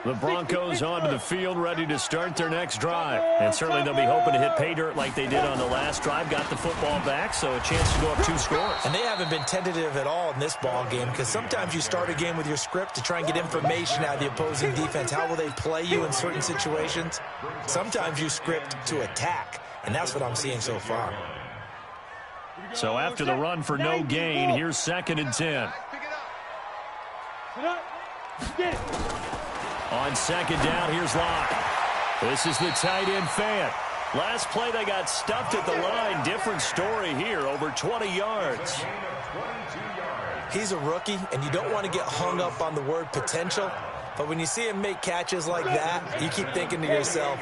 The Broncos onto the field, ready to start their next drive. And certainly they'll be hoping to hit pay dirt like they did on the last drive. Got the football back, so a chance to go up 2 scores. And they haven't been tentative at all in this ball game, because sometimes you start a game with your script to try and get information out of the opposing defense. How will they play you in certain situations? Sometimes you script to attack, and that's what I'm seeing so far. So after the run for no gain, here's 2nd and 10. On 2nd down, here's Locke. This is the tight end Fant. Last play, they got stuffed at the line. Different story here, over 20 yards. He's a rookie, and you don't want to get hung up on the word potential. But when you see him make catches like that, you keep thinking to yourself,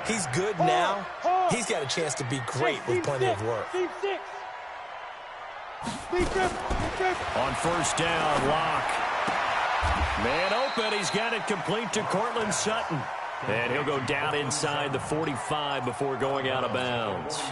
he's good now. He's got a chance to be great with plenty of work. On 1st down, Locke. Man open, he's got it complete to Cortland Sutton. And he'll go down inside the 45 before going out of bounds.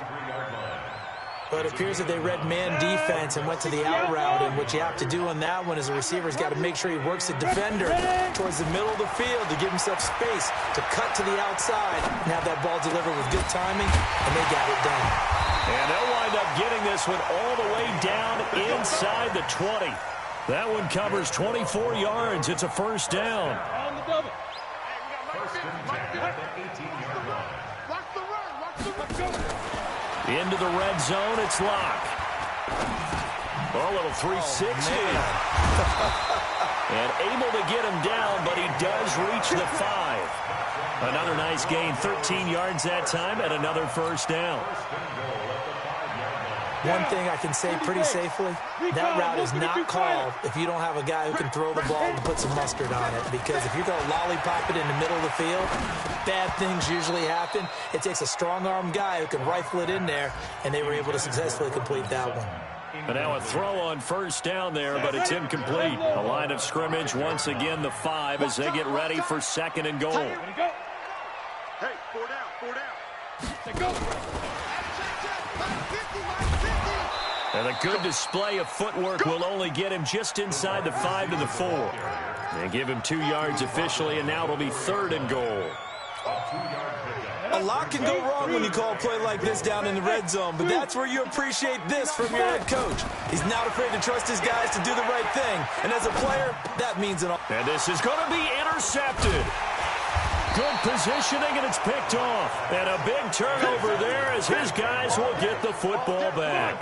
But it appears that they read man defense and went to the out route. And what you have to do on that one is a receiver's got to make sure he works the defender towards the middle of the field to give himself space to cut to the outside and have that ball delivered with good timing, and they got it done. And they'll wind up getting this one all the way down inside the 20. That one covers 24 yards. It's a 1st down. On the double. Into the red zone, it's Locke. A little 360. And able to get him down, but he does reach the 5. Another nice gain, 13 yards that time, and another 1st down. One thing I can say pretty safely, that route is not called if you don't have a guy who can throw the ball and put some mustard on it. Because if you're going to lollipop it in the middle of the field, bad things usually happen. It takes a strong-arm guy who can rifle it in there, and they were able to successfully complete that one. And now a throw on 1st down there, but it's incomplete. A line of scrimmage, once again the 5 as they get ready for 2nd and goal. Hey, 4 down. Let's go. And a good display of footwork will only get him just inside the 5 to the 4. They give him 2 yards officially, and now it'll be 3rd and goal. A lot can go wrong when you call a play like this down in the red zone, but that's where you appreciate this from your head coach. He's not afraid to trust his guys to do the right thing, and as a player, that means it all. And this is going to be intercepted. Good positioning, and it's picked off. And a big turnover there as his guys will get the football back.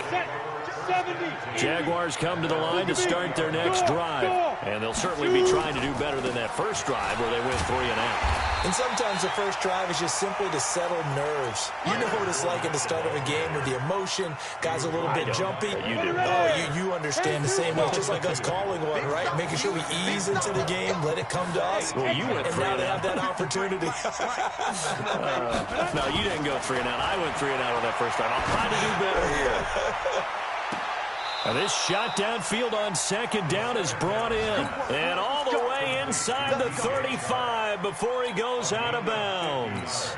Jaguars come to the line to start their next drive. And they'll certainly be trying to do better than that first drive where they went 3 and out. And sometimes the first drive is just simply to settle nerves. You know what it's like at the start of a game with the emotion. Guys a little bit jumpy. You do. Oh, you understand the same way. Just like us calling one, right? Making sure we ease into the game, let it come to us. Well, you went 3 and now and they out. have that opportunity. No, you didn't go 3 and out. I went 3 and out on that first drive. I'll try to do better here. Now this shot downfield on 2nd down is brought in. And all the way inside the 35 before he goes out of bounds.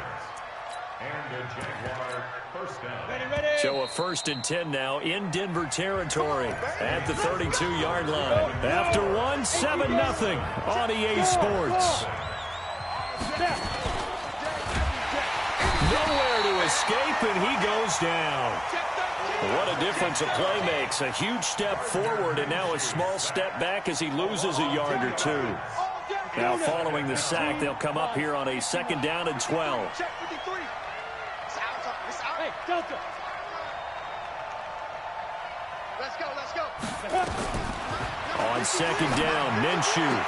So a 1st and 10 now in Denver territory at the 32-yard line. After one, 7-0 on EA Sports. Nowhere to escape, and he goes down. What a difference a play makes. A huge step forward and now a small step back as he loses a yard or 2. Now following the sack, they'll come up here on a 2nd down and 12. Hey, Delta. Let's go. On 2nd down, Minshew.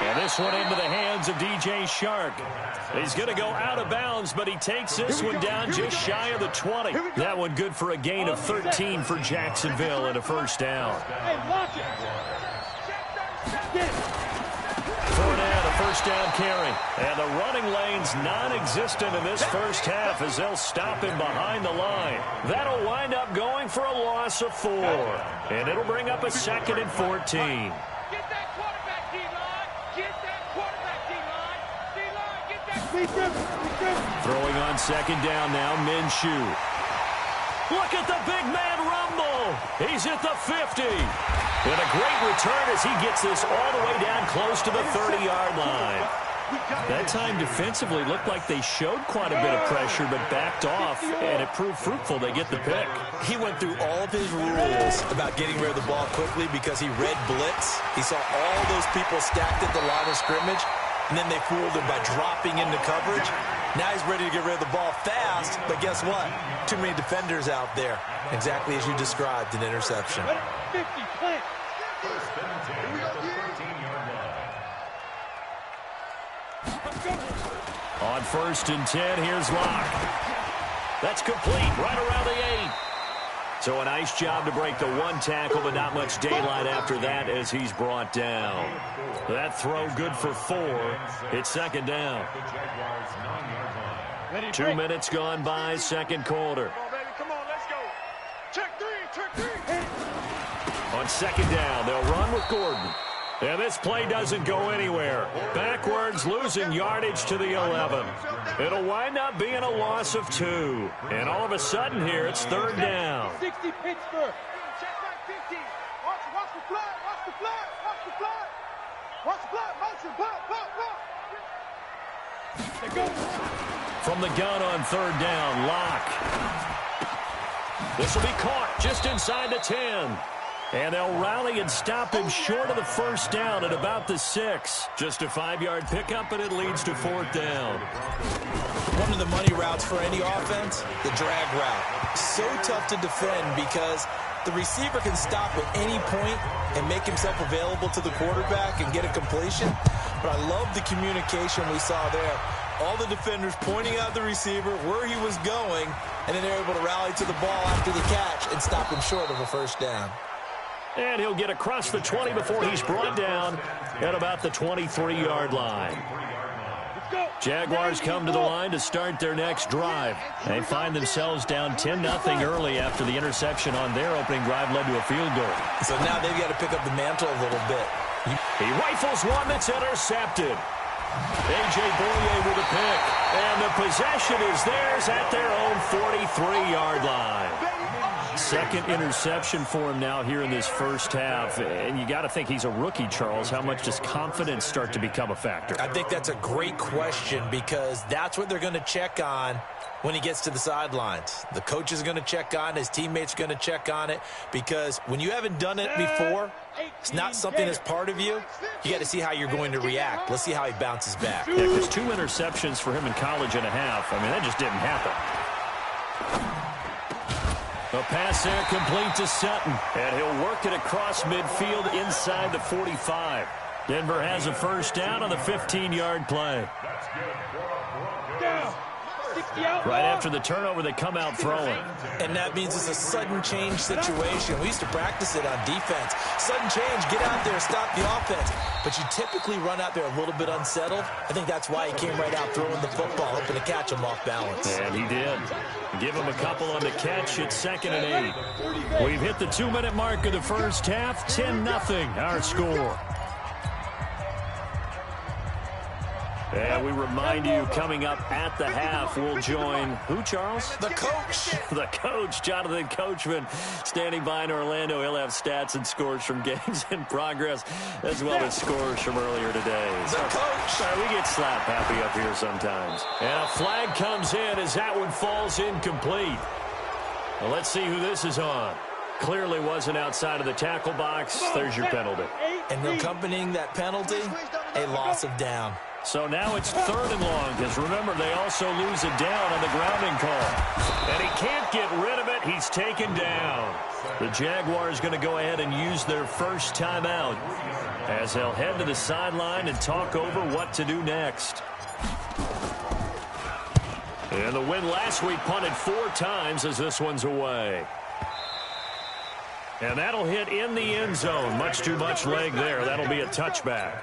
And this one into the hands of DJ Shark. He's going to go out of bounds, but he takes this one down just shy of the 20. That one good for a gain of 13 for Jacksonville and a 1st down. Hey, watch it. Fournette, a 1st down carry. And the running lane's non-existent in this first half as they'll stop him behind the line. That'll wind up going for a loss of 4. And it'll bring up a 2nd and 14. Throwing on 2nd down now, Minshew. Look at the big man rumble. He's at the 50. And a great return as he gets this all the way down close to the 30-yard line. That time defensively looked like they showed quite a bit of pressure but backed off, and it proved fruitful. They get the pick. He went through all of his rules about getting rid of the ball quickly because he read blitz. He saw all those people stacked at the line of scrimmage, and then they fooled him by dropping into coverage. Now he's ready to get rid of the ball fast, but guess what? Too many defenders out there. Exactly as you described, an interception. 50, plant. On 1st and 10, here's Locke. That's complete right around the 8. So a nice job to break the one tackle, but not much daylight after that as he's brought down. That throw good for 4. It's 2nd down. 2 minutes gone by, 2nd quarter. Come on, let's go. Check 3. On 2nd down, they'll run with Gordon. And this play doesn't go anywhere. Backwards, losing yardage to the 11. It'll wind up being a loss of 2. And all of a sudden here, it's 3rd down. 60 Pittsburgh. Check back 50. Watch the flag. Watch the flag. Watch the flag. Watch the flag. Motion. They go. From the gun on 3rd down, Locke. This will be caught just inside the 10. And they'll rally and stop him short of the 1st down at about the 6. Just a 5-yard pickup, and it leads to 4th down. One of the money routes for any offense, the drag route. So tough to defend because the receiver can stop at any point and make himself available to the quarterback and get a completion. But I love the communication we saw there. All the defenders pointing out the receiver, where he was going, and then they're able to rally to the ball after the catch and stop him short of a 1st down. And he'll get across the 20 before he's brought down at about the 23-yard line. Jaguars come to the line to start their next drive. They find themselves down 10-0 early after the interception on their opening drive led to a field goal. So now they've got to pick up the mantle a little bit. He rifles one that's intercepted. A.J. Boye with a pick. And the possession is theirs at their own 43-yard line. 2nd interception for him now here in this 1st half. And you got to think he's a rookie, Charles. How much does confidence start to become a factor? I think that's a great question because that's what they're going to check on when he gets to the sidelines. The coach is going to check on it. His teammates are going to check on it because when you haven't done it before, it's not something that's part of you. You got to see how you're going to react. Let's see how he bounces back. Yeah, because 2 interceptions for him in college and a half. I mean, that just didn't happen. A pass there complete to Sutton. And he'll work it across midfield inside the 45. Denver has a 1st down on the 15-yard play. Right after the turnover, they come out throwing. And that means it's a sudden change situation. We used to practice it on defense. Sudden change, get out there, stop the offense. But you typically run out there a little bit unsettled. I think that's why he came right out throwing the football, hoping to catch him off balance. And he did. Give him a couple on the catch. It's 2nd and 8. We've hit the 2-minute mark of the 1st half. 10-0 our score. And we remind you, coming up at the half, we'll join who, Charles? The coach. The coach, Jonathan Coachman, standing by in Orlando. He'll have stats and scores from games in progress, as well as scores from earlier today. The coach. Sorry, we get slap happy up here sometimes. And a flag comes in as that one falls incomplete. Well, let's see who this is on. Clearly wasn't outside of the tackle box. There's your penalty. And accompanying that penalty, a loss of down. So now it's 3rd and long, because remember, they also lose a down on the grounding call. And he can't get rid of it. He's taken down. The Jaguars going to go ahead and use their 1st timeout as they'll head to the sideline and talk over what to do next. And the win last week punted 4 times as this one's away. And that'll hit in the end zone. Much too much leg there. That'll be a touchback.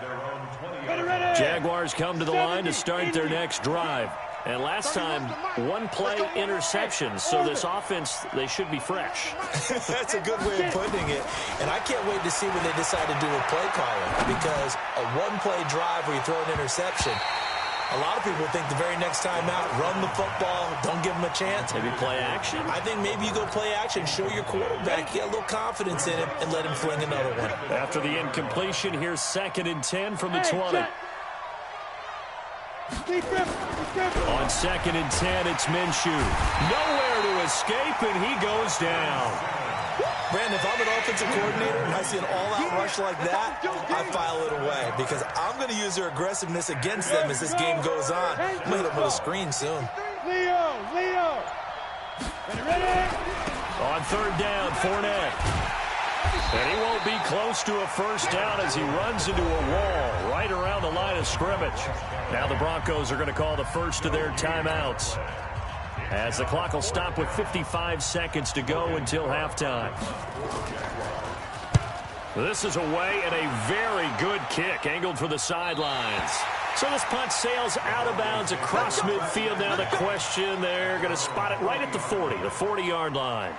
Jaguars come to the line to start their next drive. And last time, 1-play interception. So this offense, they should be fresh. That's a good way of putting it. And I can't wait to see when they decide to do a play caller. Because a 1-play drive where you throw an interception, A lot of people think the very next time out, run the football, don't give them a chance. Maybe play action? I think maybe you go play action, show your quarterback, get a little confidence in him, and let him fling another one. After the incompletion, here's 2nd and 10 from the 20. On 2nd and 10, it's Minshew. Nowhere to escape, and he goes down. Brandon, if I'm an offensive coordinator and I see an all-out rush like that, I file it away because I'm going to use their aggressiveness against them as this game goes on. I'm going to hit them with a screen soon. Leo. Ready? On 3rd down, Fournette. And he won't be close to a first down as he runs into a wall right around the line of scrimmage. Now the Broncos are going to call the first of their timeouts, as the clock will stop with 55 seconds to go until halftime. This is away and a very good kick angled for the sidelines. So this punt sails out of bounds across midfield. Now the question, they're going to spot it right at the 40, the 40-yard line.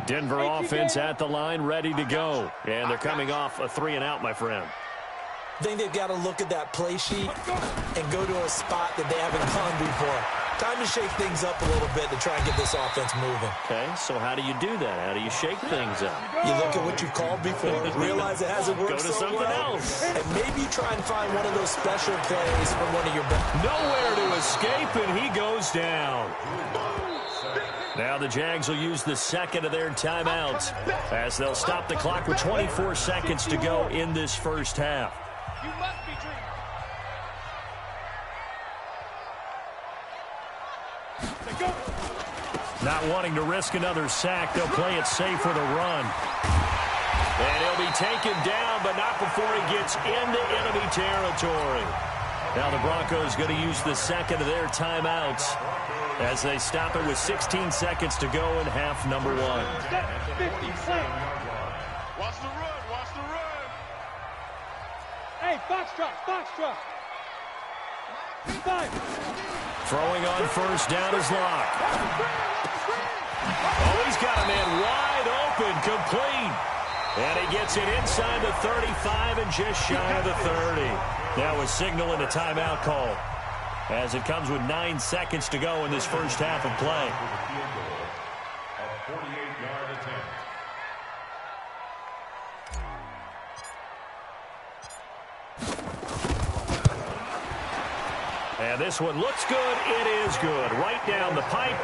Denver offense at the line, ready to go. And they're coming off a 3-and-out, my friend. I think they've got to look at that play sheet and go to a spot that they haven't gone before. Time to shake things up a little bit to try and get this offense moving. Okay, so how do you do that? How do you shake things up? You look at what you've called before, realize it hasn't worked Go to so something well, else. and maybe try and find one of those special plays from one of your best. Nowhere to escape, and he goes down. Now the Jags will use the 2nd of their timeouts as they'll stop the clock with 24 seconds to go in this first half. You must be dreaming. Not wanting to risk another sack, they'll play it safe with a run. And he'll be taken down, but not before he gets into enemy territory. Now the Broncos going to use the 2nd of their timeouts as they stop it with 16 seconds to go in half number 1. Watch the run. Hey, Foxtrot. Throwing on first down is Locke. Oh, he's got a man wide open, complete. And he gets it inside the 35 and just shy of the 30. Now a signal and a timeout call, as it comes with 9 seconds to go in this first half of play. And this one looks good. It is good. Right down the pipe.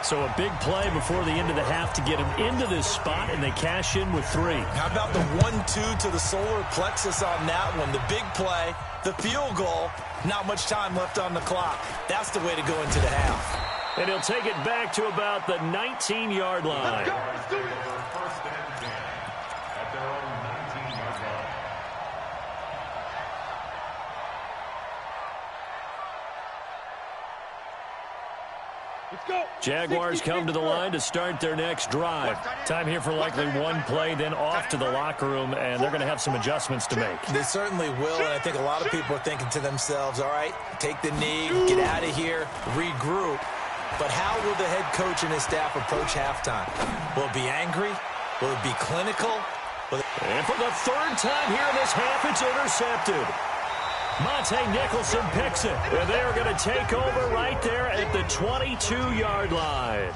So a big play before the end of the half to get him into this spot, and they cash in with 3. How about the 1-2 to the solar plexus on that one? The big play, the field goal, not much time left on the clock. That's the way to go into the half. And he'll take it back to about the 19-yard line. Let's do it. Jaguars come to the line to start their next drive. Time here for likely one play, then off to the locker room, and they're going to have some adjustments to make. They certainly will, and I think a lot of people are thinking to themselves, all right, take the knee, get out of here, regroup. But how will the head coach and his staff approach halftime? Will it be angry? Will it be clinical? And for the 3rd time here in this half, it's intercepted. Monte Nicholson picks it, and they're going to take over right there at the 22-yard line.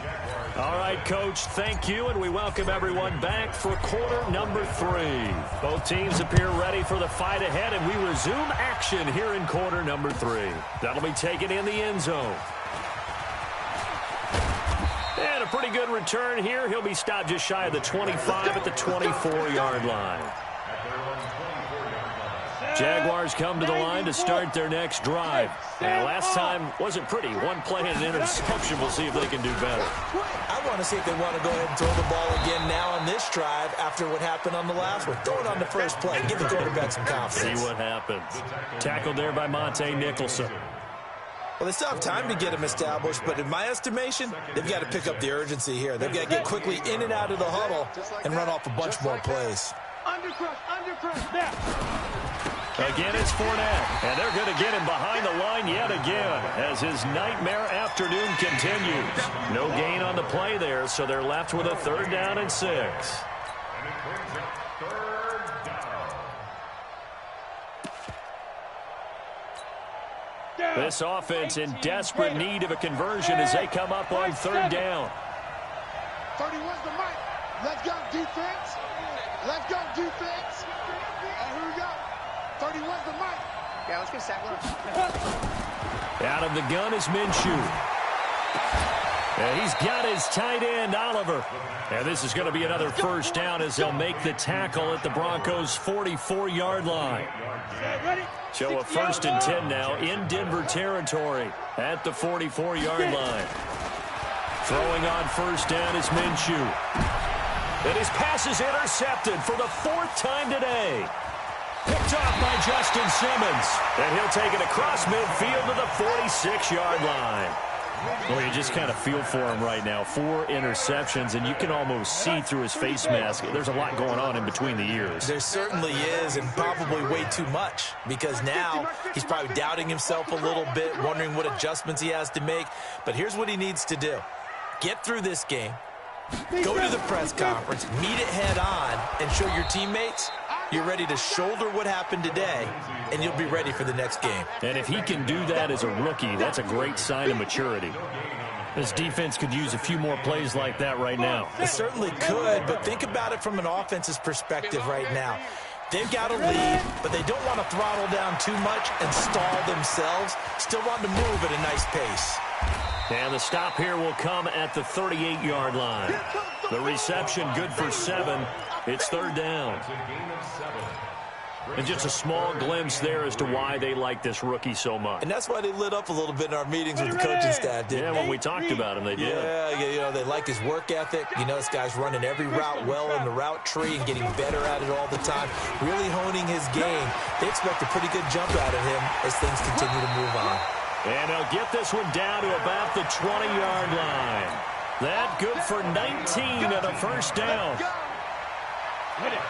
All right, Coach, thank you, and we welcome everyone back for quarter number 3. Both teams appear ready for the fight ahead, and we resume action here in quarter number 3. That'll be taken in the end zone. And a pretty good return here. He'll be stopped just shy of the 25 at the 24-yard line. Jaguars come to the line to start their next drive. And last time wasn't pretty. One play and an interception. We'll see if they can do better. I want to see if they want to go ahead and throw the ball again now on this drive after what happened on the last one. Throw it on the first play. Give the quarterback some confidence. See what happens. Tackled there by Monte Nicholson. Well, they still have time to get him established, but in my estimation, they've got to pick up the urgency here. They've got to get quickly in and out of the huddle and run off a bunch more plays. Undercrush, there. Again, it's Fournette, and they're going to get him behind the line yet again as his nightmare afternoon continues. No gain on the play there, so they're left with a 3rd down and 6. This offense in desperate need of a conversion as they come up on 3rd down. 31's the mic. Let's go, defense. Let's go, defense. Here we go. 31's the mic. Yeah, let's get a sack. Out of the gun is Minshew. And he's got his tight end, Oliver. And this is going to be another 1st down as they'll make the tackle at the Broncos' 44-yard line. So a 1st and 10 now in Denver territory at the 44-yard line. Throwing on 1st down is Minshew. And his pass is intercepted for the 4th time today. Picked off by Justin Simmons. And he'll take it across midfield to the 46-yard line. Well, you just kind of feel for him right now. 4 interceptions, and you can almost see through his face mask. There's a lot going on in between the ears. There certainly is, and probably way too much, because now he's probably doubting himself a little bit, wondering what adjustments he has to make. But here's what he needs to do. Get through this game, go to the press conference, meet it head on, and show your teammates you're ready to shoulder what happened today, and you'll be ready for the next game. And if he can do that as a rookie, that's a great sign of maturity. This defense could use a few more plays like that right now. It certainly could, but think about it from an offense's perspective right now. They've got a lead, but they don't want to throttle down too much and stall themselves. Still want to move at a nice pace. And the stop here will come at the 38-yard line. The reception good for 7. It's 3rd down. And just a small glimpse there as to why they like this rookie so much. And that's why they lit up a little bit in our meetings with the coaching staff, didn't they? Yeah, when we talked about him, they did. Yeah, you know, they like his work ethic. You know, this guy's running every route well in the route tree and getting better at it all the time, really honing his game. They expect a pretty good jump out of him as things continue to move on. And he'll get this one down to about the 20-yard line. That good for 19 and a 1st down.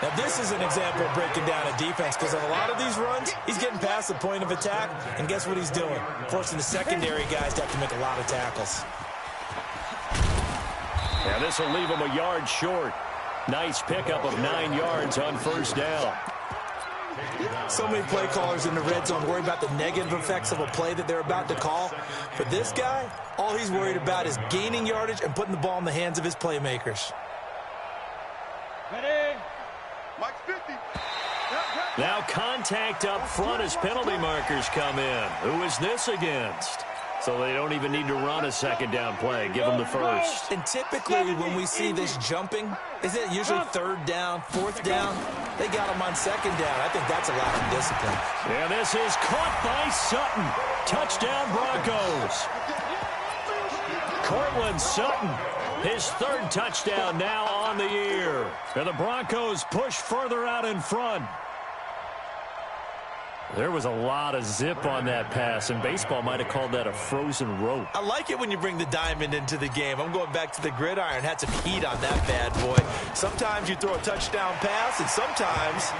Now, this is an example of breaking down a defense, because on a lot of these runs, he's getting past the point of attack, and guess what he's doing? Forcing the secondary guys to have to make a lot of tackles. Yeah, this will leave him a yard short. Nice pickup of 9 yards on 1st down. So many play callers in the red zone worry about the negative effects of a play that they're about to call. For this guy, all he's worried about is gaining yardage and putting the ball in the hands of his playmakers. Ready? Mike 50. Now contact up front as penalty markers come in. Who is this against? So they don't even need to run a 2nd down play. Give them the 1st. And typically when we see this jumping, isn't it usually 3rd down, 4th down? They got him on 2nd down. I think that's a lack of discipline. And this is caught by Sutton. Touchdown Broncos. Cortland Sutton, his 3rd touchdown now on the year. And the Broncos push further out in front. There was a lot of zip on that pass, and baseball might have called that a frozen rope. I like it when you bring the diamond into the game. I'm going back to the gridiron. Had some heat on that bad boy. Sometimes you throw a touchdown pass, and sometimes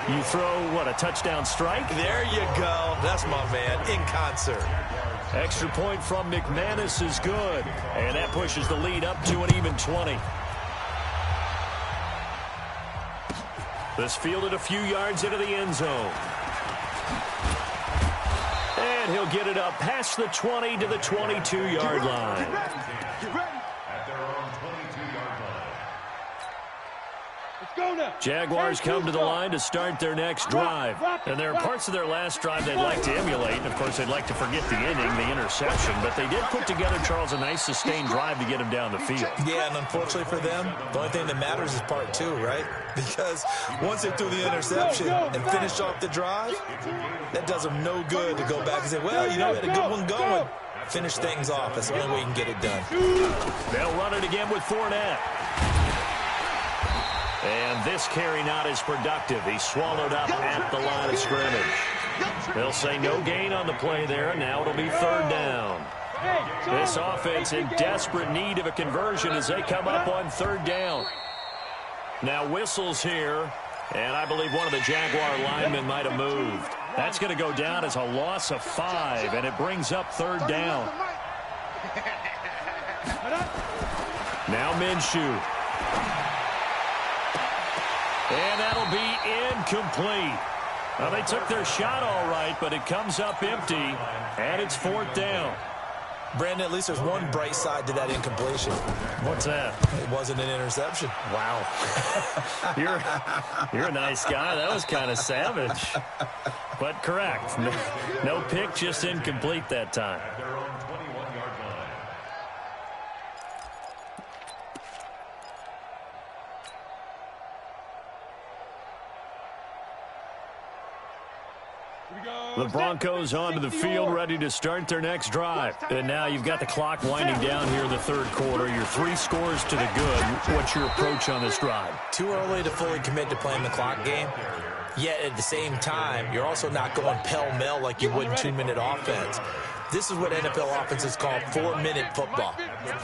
you throw, what, a touchdown strike? There you go. That's my man, in concert. Extra point from McManus is good, and that pushes the lead up to an even 20. This fielded a few yards into the end zone. And he'll get it up past the 20 to the 22-yard line. Get ready. Let's go now. Jaguars come to the line to start their next drive. And there are parts of their last drive they'd like to emulate. And, of course, they'd like to forget the inning, the interception. But they did put together, Charles, a nice sustained drive to get him down the field. Yeah, and unfortunately for them, the only thing that matters is part 2, right? Because once they threw the interception and finished off the drive, that does them no good to go back and say, well, you know, we had a good one going. Finish things off. That's the only way you can get it done. They'll run it again with Fournette. And this carry not as productive. He's swallowed up at the line of scrimmage. They'll say no gain on the play there. Now it'll be 3rd down. This offense in desperate need of a conversion as they come up on 3rd down. Now whistles here, and I believe one of the Jaguar linemen might have moved. That's going to go down as a loss of 5, and it brings up third down. Now Minshew. And that'll be incomplete. Well, they took their shot all right, but it comes up empty, and it's fourth down. Brandon, at least there's one bright side to that incompletion. What's that? It wasn't an interception. Wow. You're a nice guy. That was kind of savage. But correct. No pick, just incomplete that time. The Broncos onto the field, ready to start their next drive. And now you've got the clock winding down here in the third quarter. Your 3 scores to the good. What's your approach on this drive? Too early to fully commit to playing the clock game. Yet at the same time, you're also not going pell-mell like you would in 2-minute offense. This is what NFL offenses call 4-minute football.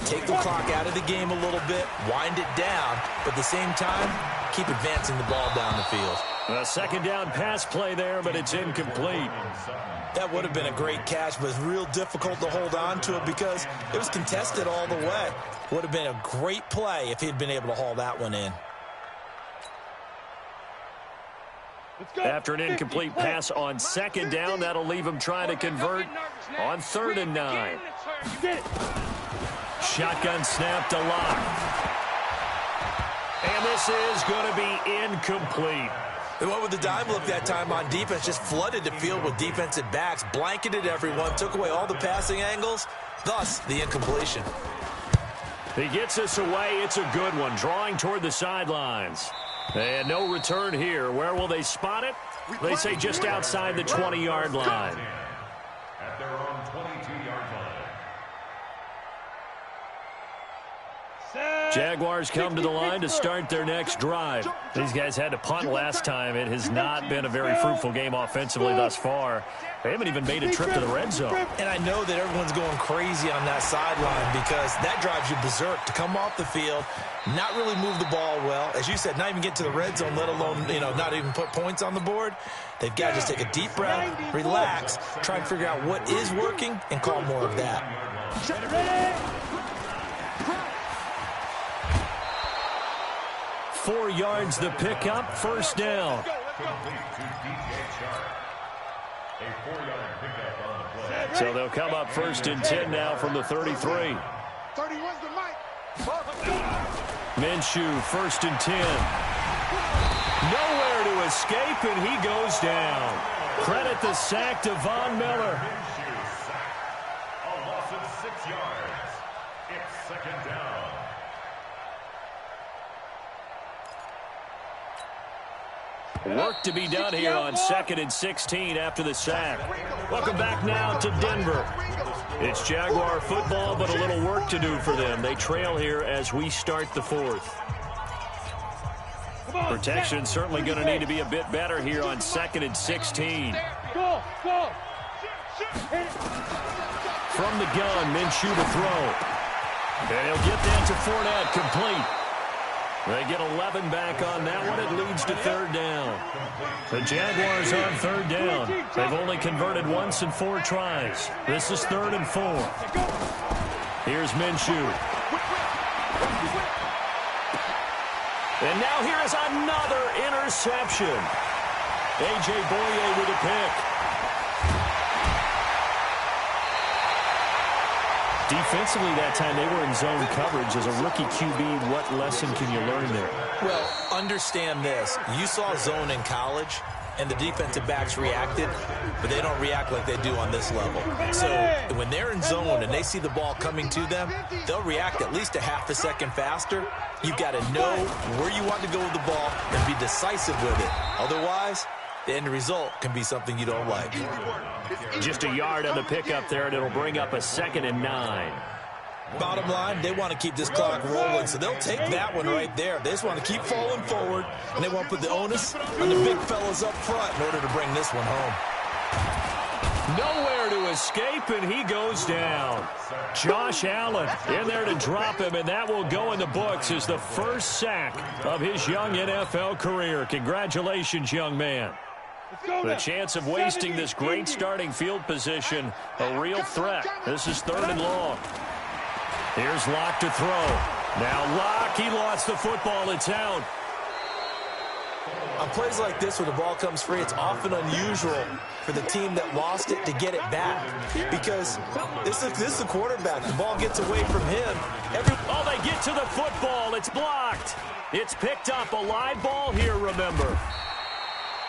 Take the clock out of the game a little bit, wind it down, but at the same time, keep advancing the ball down the field. A second down pass play there, but it's incomplete. That would have been a great catch, but it's real difficult to hold on to it because it was contested all the way. Would have been a great play if he'd been able to haul that one in. After an incomplete pass on second down, that'll leave him trying to convert on 3rd and 9. Shotgun snap to Lock. And this is going to be incomplete. They went with the dime look that time on defense, just flooded the field with defensive backs, blanketed everyone, took away all the passing angles, thus the incompletion. He gets us away. It's a good one, drawing toward the sidelines. And no return here. Where will they spot it? They say just outside the 20-yard line. At their own 22-yard line. Jaguars come to the line to start their next drive. These guys had to punt last time. It has not been a very fruitful game offensively thus far. They haven't even made a trip to the red zone. And I know that everyone's going crazy on that sideline because that drives you berserk to come off the field, not really move the ball well. As you said, not even get to the red zone, let alone, not even put points on the board. They've got to just take a deep breath, relax, try and figure out what is working, and call more of that. 4 yards the pickup, first down. So they'll come up 1st and 10 now from the 33. Minshew, 1st and 10. Nowhere to escape, and he goes down. Credit the sack to Von Miller. A loss of 6 yards. It's 2nd down. Work to be done here on 2nd and 16 after the sack. Welcome back now to Denver. It's Jaguar football, but a little work to do for them. They trail here as we start the 4th. Protection certainly going to need to be a bit better here on 2nd and 16. From the gun, Minshew to throw. And he'll get that to Fournette, complete. They get 11 back on that one. It leads to 3rd down. The Jaguars on 3rd down. They've only converted once in 4 tries. This is 3rd and 4. Here's Minshew. And now here is another interception. A.J. Boye with a pick. Defensively that time, they were in zone coverage. As a rookie QB, what lesson can you learn there? Well, understand this. You saw zone in college, and the defensive backs reacted, but they don't react like they do on this level. So when they're in zone and they see the ball coming to them, they'll react at least a half a second faster. You've got to know where you want to go with the ball and be decisive with it. Otherwise, the end result can be something you don't like. Just a yard on the pickup there, and it'll bring up a 2nd and 9. Bottom line, they want to keep this clock rolling, so they'll take that one right there. They just want to keep falling forward, and they want to put the onus on the big fellas up front in order to bring this one home. Nowhere to escape, and he goes down. Josh Allen in there to drop him, and that will go in the books as the first sack of his young NFL career. Congratulations, young man. The chance of wasting this great starting field position, a real threat. This is 3rd and long. Here's Locke to throw. Now Locke, he lost the football. It's out. On plays like this where the ball comes free, it's often unusual for the team that lost it to get it back because this is the quarterback. The ball gets away from him. Oh, they get to the football. It's blocked. It's picked up. A live ball here, remember.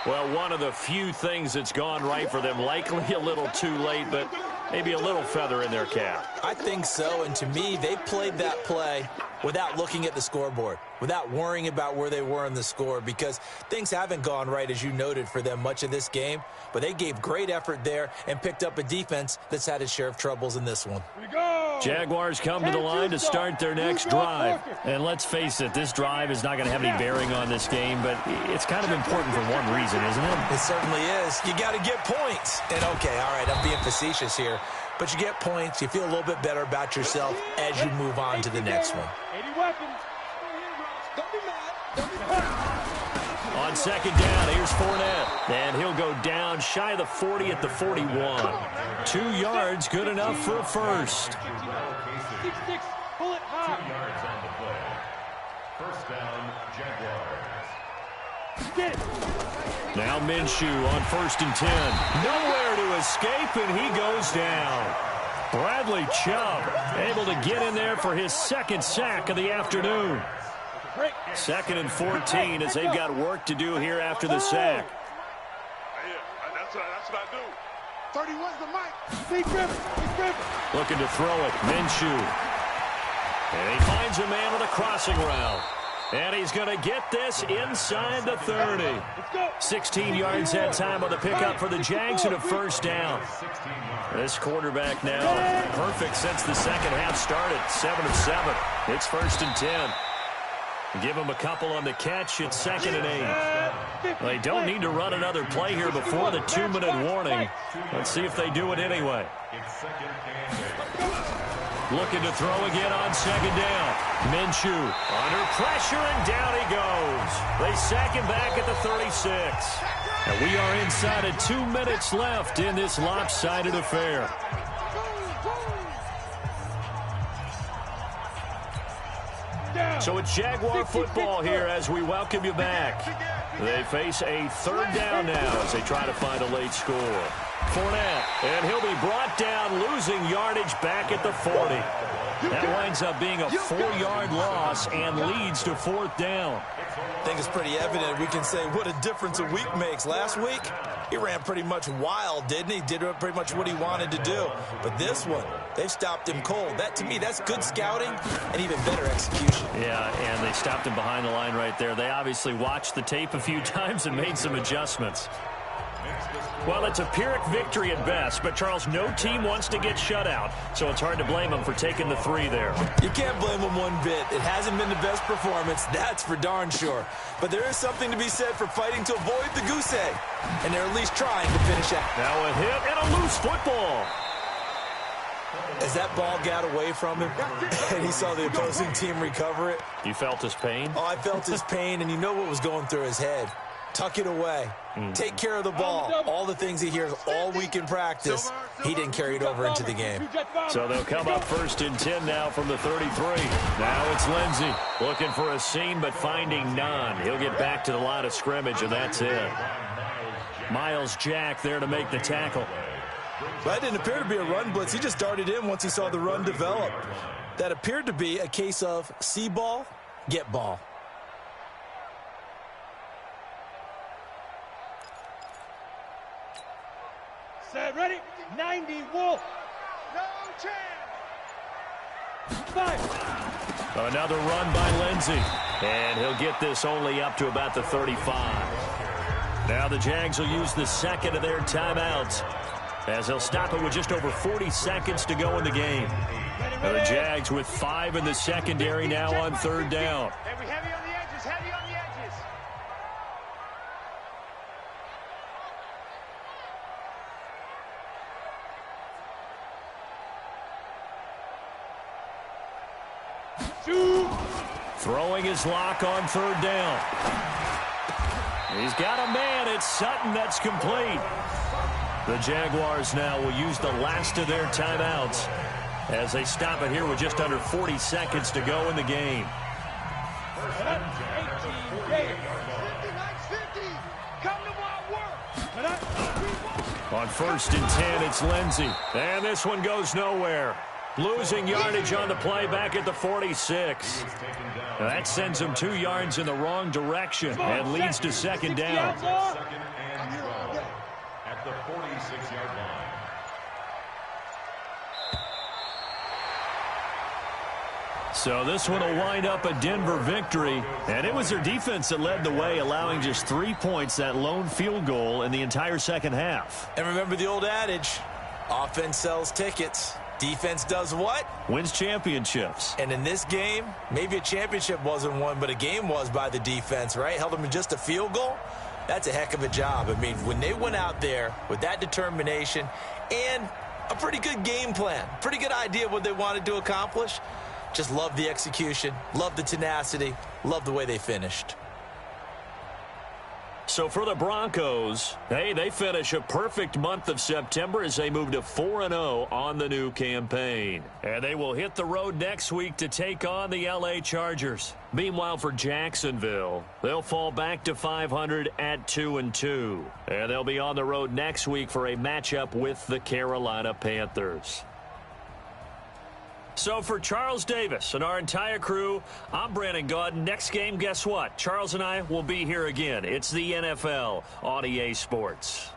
Well, one of the few things that's gone right for them. Likely a little too late, but maybe a little feather in their cap. I think so, and to me, they played that play without looking at the scoreboard, without worrying about where they were in the score, because things haven't gone right, as you noted, for them much of this game, but they gave great effort there and picked up a defense that's had its share of troubles in this one. Jaguars come to the line to start their next drive. And let's face it, this drive is not going to have any bearing on this game, but it's kind of important for one reason, isn't it? It certainly is. You got to get points. And, okay, all right, I'm being facetious here, but you get points, you feel a little bit better about yourself as you move on to the next one. On 2nd down, here's Fournette. And he'll go down shy of the 40 at the 41. 2 yards, good enough for a first. 2 yards on the play. 1st down, Jaguars. Now Minshew on 1st and 10. Nowhere to escape, and he goes down. Bradley Chubb able to get in there for his 2nd sack of the afternoon. 2nd and 14 as they've got work to do here after the sack. That's what I do. 31's the mic. Looking to throw it. Minshew. And he finds a man on a crossing route. And he's going to get this inside the 30. 16 yards that time on the pickup for the Jags and a 1st down. This quarterback now perfect since the 2nd half started. 7 of 7. It's 1st and 10. Give him a couple on the catch. It's 2nd and 8. They don't need to run another play here before the 2-minute warning. Let's see if they do it anyway. Looking to throw again on 2nd down. Minshew under pressure, and down he goes. They sack him back at the 36. And we are inside of 2 minutes left in this lopsided affair. So it's Jaguar football here as we welcome you back. They face a 3rd down now as they try to find a late score. Fournette, and he'll be brought down, losing yardage back at the 40. That winds up being a 4-yard loss and leads to 4th down. I think it's pretty evident. We can say what a difference a week makes. Last week, he ran pretty much wild, didn't he? Did pretty much what he wanted to do. But this one, they've stopped him cold. That, to me, that's good scouting and even better execution. Yeah, and they stopped him behind the line right there. They obviously watched the tape a few times and made some adjustments. Well, it's a Pyrrhic victory at best, but, Charles, no team wants to get shut out, so it's hard to blame them for taking the 3 there. You can't blame them one bit. It hasn't been the best performance, that's for darn sure. But there is something to be said for fighting to avoid the goose egg, and they're at least trying to finish out. Now a hit and a loose football. As that ball got away from him, and he saw the opposing team recover it. You felt his pain? Oh, I felt his pain, and you know what was going through his head. Tuck it away. Take care of the ball. All the things he hears all week in practice, he didn't carry it over into the game. So they'll come up 1st and 10 now from the 33. Now it's Lindsey looking for a seam but finding none. He'll get back to the line of scrimmage, and that's it. Miles Jack there to make the tackle. That didn't appear to be a run blitz. He just darted in once he saw the run develop. That appeared to be a case of see ball, get ball. Ready? 90, Wolf. No chance. 5. Another run by Lindsey. And he'll get this only up to about the 35. Now the Jags will use the 2nd of their timeouts, as they'll stop it with just over 40 seconds to go in the game. Now the Jags with 5 in the secondary now on 3rd down. Heavy on the edges, heavy on the edges. Throwing his lock on 3rd down. He's got a man. It's Sutton. That's complete. The Jaguars now will use the last of their timeouts as they stop it here with just under 40 seconds to go in the game. On 1st and 10, it's Lindsey. And this one goes nowhere. Losing yardage on the play back at the 46. Now that sends him 2 yards in the wrong direction and leads to 2nd down. At the 46-yard line. So this one will wind up a Denver victory. And it was their defense that led the way, allowing just 3 points, that lone field goal in the entire second half. And remember the old adage, offense sells tickets. Defense does what? Wins championships. And in this game, maybe a championship wasn't won, but a game was by the defense, right? Held them in just a field goal. That's a heck of a job. I mean, when they went out there with that determination and a pretty good game plan, pretty good idea of what they wanted to accomplish, just love the execution, love the tenacity, love the way they finished. So for the Broncos, hey, they finish a perfect month of September as they move to 4-0 on the new campaign. And they will hit the road next week to take on the LA Chargers. Meanwhile, for Jacksonville, they'll fall back to 500 at 2-2. And they'll be on the road next week for a matchup with the Carolina Panthers. So for Charles Davis and our entire crew, I'm Brandon Gaudin. Next game, guess what? Charles and I will be here again. It's the NFL on EA Sports.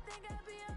think I'd be